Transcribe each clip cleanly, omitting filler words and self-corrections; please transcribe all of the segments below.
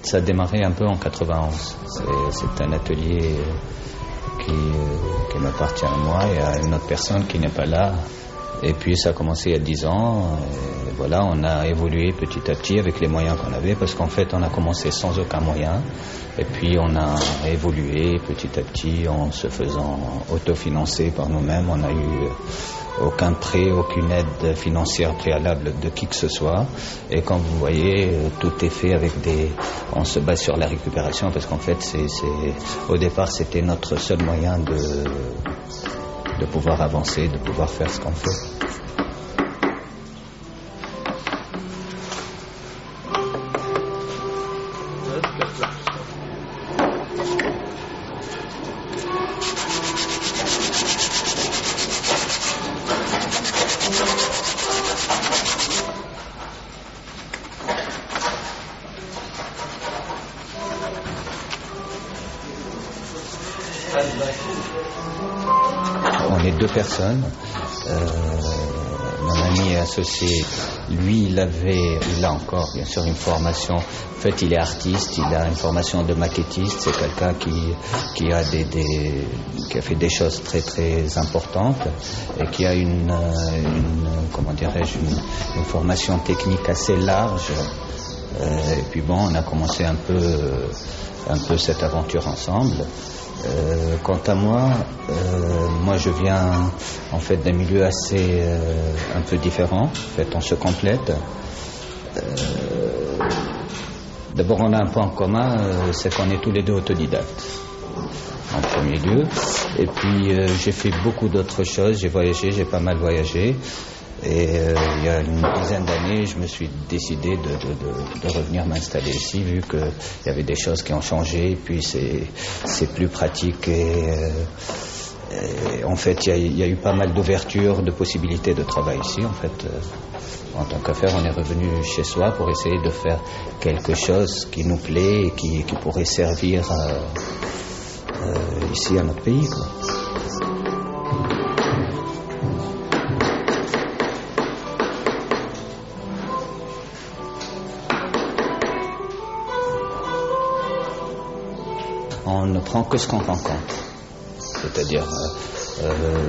Ça a démarré un peu en 91. C'est un atelier qui m'appartient à moi et à une autre personne qui n'est pas là. Et puis ça a commencé il y a 10 ans. Et voilà, on a évolué petit à petit avec les moyens qu'on avait, parce qu'en fait on a commencé sans aucun moyen. Et puis on a évolué petit à petit en se faisant autofinancer par nous-mêmes. On n'a eu aucun prêt, aucune aide financière préalable de qui que ce soit. Et comme vous voyez, tout est fait avec on se base sur la récupération, parce qu'en fait, au départ, c'était notre seul moyen de pouvoir avancer, de pouvoir faire ce qu'on fait. On est 2 personnes. Mon ami associé, lui, il a encore, bien sûr, une formation. En fait, il est artiste, il a une formation de maquettiste. C'est quelqu'un qui a qui a fait des choses très très importantes et qui a une formation technique assez large. Et puis bon, on a commencé un peu cette aventure ensemble. Quant à moi, je viens en fait d'un milieu assez un peu différent. En fait, on se complète. D'abord, on a un point en commun, c'est qu'on est tous les 2 autodidactes, en premier lieu. Et puis, j'ai fait beaucoup d'autres choses. J'ai voyagé, j'ai pas mal voyagé. Et il y a une dizaine d'années, je me suis décidé de revenir m'installer ici, vu qu'il y avait des choses qui ont changé, et puis c'est plus pratique. Et en fait, il y a eu pas mal d'ouvertures, de possibilités de travail ici. En fait, en tant qu'affaire, on est revenu chez soi pour essayer de faire quelque chose qui nous plaît et qui pourrait servir ici à notre pays, quoi. On ne prend que ce qu'on rencontre. C'est-à-dire,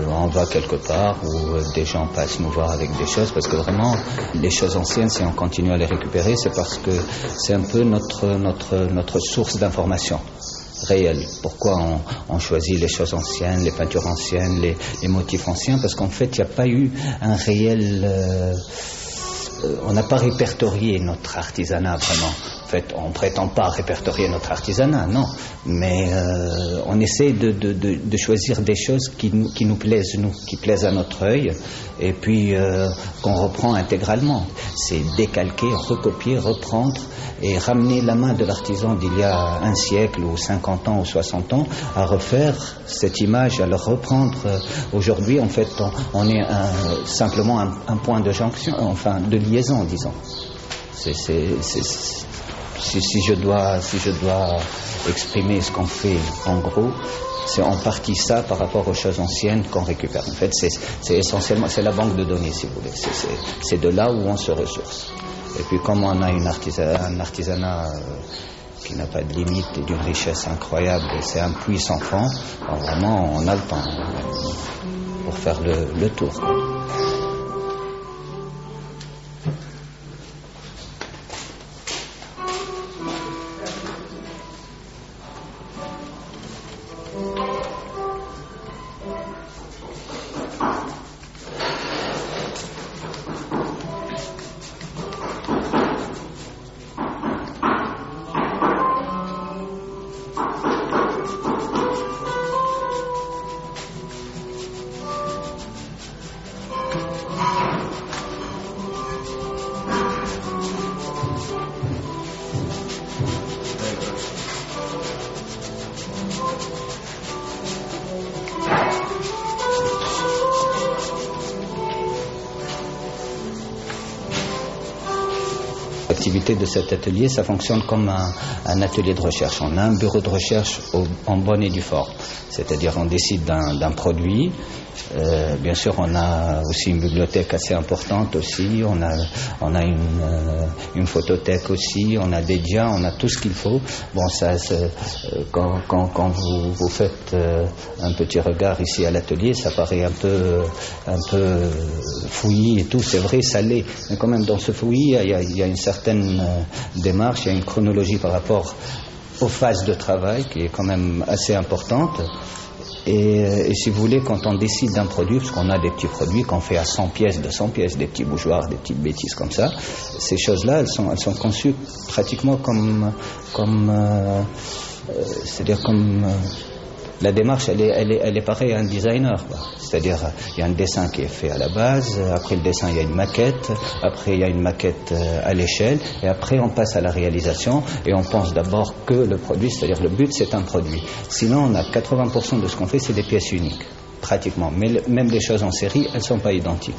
on va quelque part où des gens passent nous voir avec des choses, parce que vraiment, les choses anciennes, si on continue à les récupérer, c'est parce que c'est un peu notre source d'information réelle. Pourquoi on choisit les choses anciennes, les peintures anciennes, les motifs anciens? Parce qu'en fait, il n'y a pas eu un réel... on n'a pas répertorié notre artisanat vraiment. En fait, on ne prétend pas répertorier notre artisanat, non. Mais on essaie de choisir des choses qui nous plaisent, qui plaisent à notre œil, et puis qu'on reprend intégralement. C'est décalquer, recopier, reprendre, et ramener la main de l'artisan d'il y a un siècle, ou 50 ans, ou 60 ans, à refaire cette image, à le reprendre. Aujourd'hui, en fait, on est simplement un point de jonction, enfin, de liaison, disons. Si je dois exprimer ce qu'on fait, en gros, c'est en partie ça par rapport aux choses anciennes qu'on récupère. En fait, c'est essentiellement, c'est la banque de données, si vous voulez. C'est de là où on se ressource. Et puis, comme on a un artisanat qui n'a pas de limite et d'une richesse incroyable, et c'est un puits sans fond, alors vraiment, on a le temps pour faire le tour. l'activité de cet atelier, ça fonctionne comme un atelier de recherche. On a un bureau de recherche en bonne et due forme. C'est-à-dire on décide d'un produit. Bien sûr, on a aussi une bibliothèque assez importante aussi. On a une photothèque aussi. On a des dias. On a tout ce qu'il faut. Bon, quand vous faites un petit regard ici à l'atelier, ça paraît un peu fouillis et tout. C'est vrai, ça l'est. Mais quand même, dans ce fouillis, il y a une certaine démarche, il y a une chronologie par rapport aux phases de travail qui est quand même assez importante. Et si vous voulez, quand on décide d'un produit, parce qu'on a des petits produits qu'on fait à 100 pièces, 200 pièces, des petits bougeoirs, des petites bêtises comme ça, ces choses-là, elles sont conçues pratiquement c'est-à-dire comme la démarche, elle est pareille à un designer, quoi. C'est-à-dire, il y a un dessin qui est fait à la base, après le dessin, il y a une maquette, après il y a une maquette à l'échelle, et après on passe à la réalisation, et on pense d'abord que le produit, c'est-à-dire le but, c'est un produit. Sinon, on a 80% de ce qu'on fait, c'est des pièces uniques, pratiquement. Mais même les choses en série, elles ne sont pas identiques.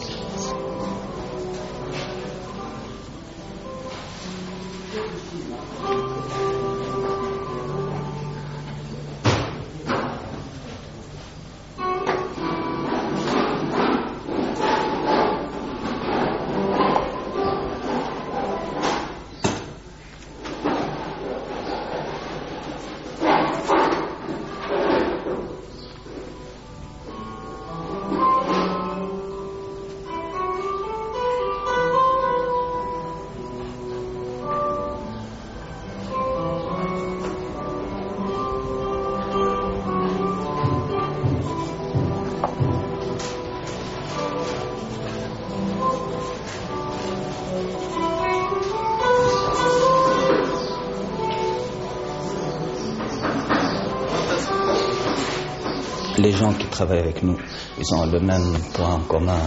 Les gens qui travaillent avec nous, ils ont le même point en commun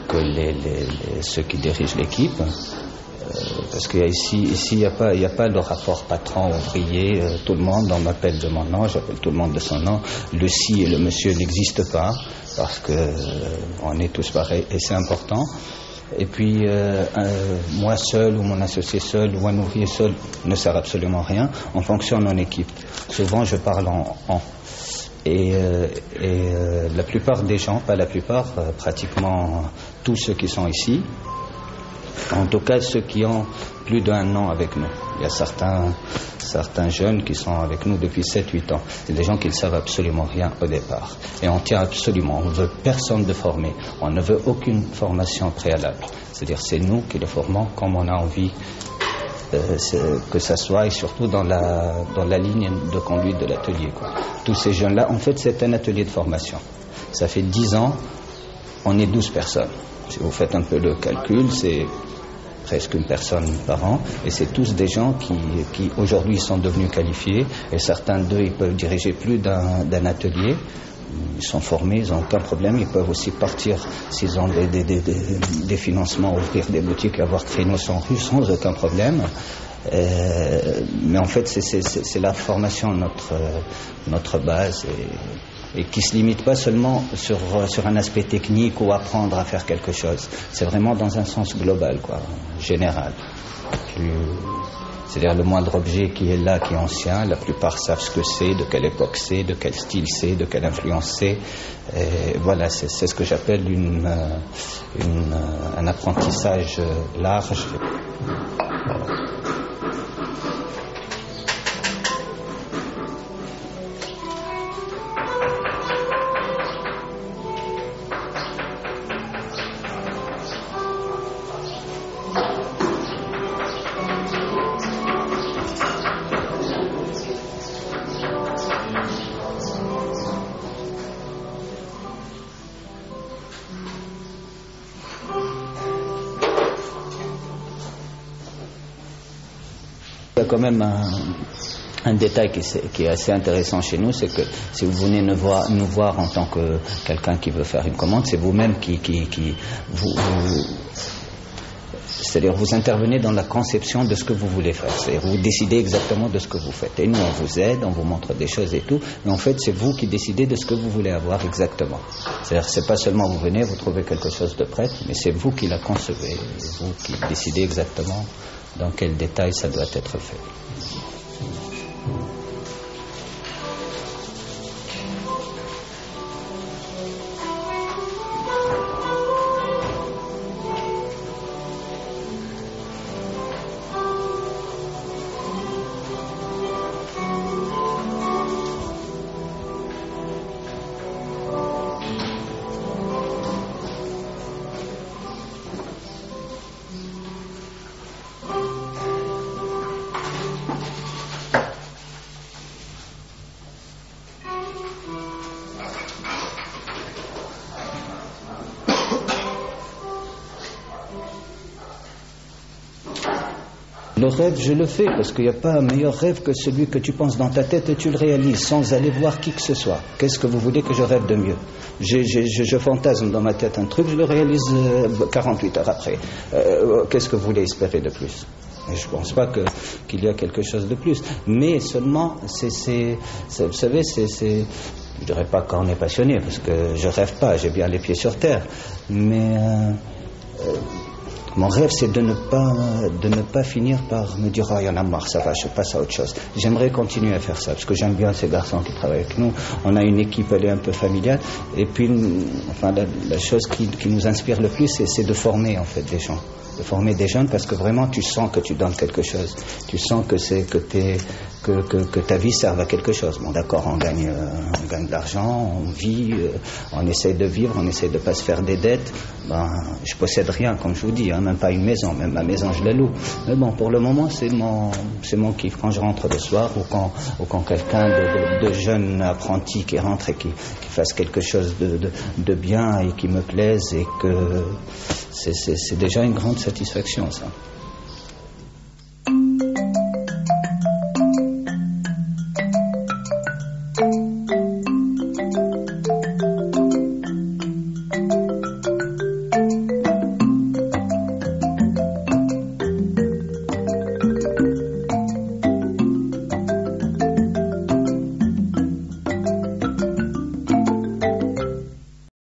que ceux qui dirigent l'équipe. Parce qu'ici, il n'y a pas le rapport patron-ouvrier. Tout le monde, on m'appelle de mon nom, j'appelle tout le monde de son nom. Le si et le monsieur n'existent pas, parce que on est tous pareils, et c'est important. Et puis, moi seul, ou mon associé seul, ou un ouvrier seul, ne sert absolument à rien. On fonctionne en équipe. Souvent, je parle en Et la plupart des gens, pas la plupart, pratiquement tous ceux qui sont ici, en tout cas ceux qui ont plus d'1 an avec nous. Il y a certains jeunes qui sont avec nous depuis 7-8 ans. C'est des gens qui ne savent absolument rien au départ. Et on tient absolument, on ne veut personne de former. On ne veut aucune formation préalable. C'est-à-dire c'est nous qui le formons comme on a envie que ça soit, et surtout dans la ligne de conduite de l'atelier, quoi. Tous ces jeunes-là, en fait, c'est un atelier de formation. Ça fait 10 ans, on est 12 personnes. Si vous faites un peu le calcul, c'est presque une personne par an, et c'est tous des gens qui aujourd'hui sont devenus qualifiés, et certains d'eux, ils peuvent diriger plus d'un atelier. Ils sont formés, ils n'ont aucun problème. Ils peuvent aussi partir, s'ils ont des financements, ouvrir des boutiques, avoir créneaux sans rue, sans aucun problème. Mais en fait, c'est la formation notre base, et qui ne se limite pas seulement sur un aspect technique ou apprendre à faire quelque chose. C'est vraiment dans un sens global, quoi, général. C'est-à-dire le moindre objet qui est là, qui est ancien, la plupart savent ce que c'est, de quelle époque c'est, de quel style c'est, de quelle influence c'est. Et voilà, c'est ce que j'appelle un apprentissage large. Il y a quand même un détail qui est assez intéressant chez nous, c'est que si vous venez nous voir en tant que quelqu'un qui veut faire une commande, c'est vous-même c'est-à-dire vous intervenez dans la conception de ce que vous voulez faire. C'est-à-dire vous décidez exactement de ce que vous faites. Et nous, on vous aide, on vous montre des choses et tout, mais en fait, c'est vous qui décidez de ce que vous voulez avoir exactement. C'est-à-dire c'est pas seulement vous venez, vous trouvez quelque chose de prêt, mais c'est vous qui la concevez, vous qui décidez exactement dans quel détail ça doit être fait. Le rêve, je le fais parce qu'il n'y a pas un meilleur rêve que celui que tu penses dans ta tête et tu le réalises sans aller voir qui que ce soit. Qu'est-ce que vous voulez que je rêve de mieux? Je fantasme dans ma tête un truc, je le réalise 48 heures après. Qu'est-ce que vous voulez espérer de plus? Et je ne pense pas qu'il y a quelque chose de plus. Mais seulement, vous savez, je ne dirais pas quand on est passionné, parce que je ne rêve pas, j'ai bien les pieds sur terre. Mais mon rêve, c'est de ne pas finir par me dire « Oh, il y en a marre, ça va, je passe à autre chose ». J'aimerais continuer à faire ça, parce que j'aime bien ces garçons qui travaillent avec nous. On a une équipe, elle est un peu familiale. Et puis, enfin, la chose qui nous inspire le plus, c'est de former, en fait, des gens. De former des jeunes, parce que vraiment, tu sens que tu donnes quelque chose. Tu sens que ta vie serve à quelque chose. Bon, d'accord, on gagne de l'argent, on vit, on essaie de vivre, on essaie de pas se faire des dettes. Ben, je possède rien, comme je vous dis, même pas une maison, même ma maison je la loue. Mais bon, pour le moment, c'est mon kiff. Quand je rentre le soir ou quand quelqu'un de jeune apprenti qui rentre et qui fasse quelque chose de bien et qui me plaise et que c'est déjà une grande satisfaction, ça.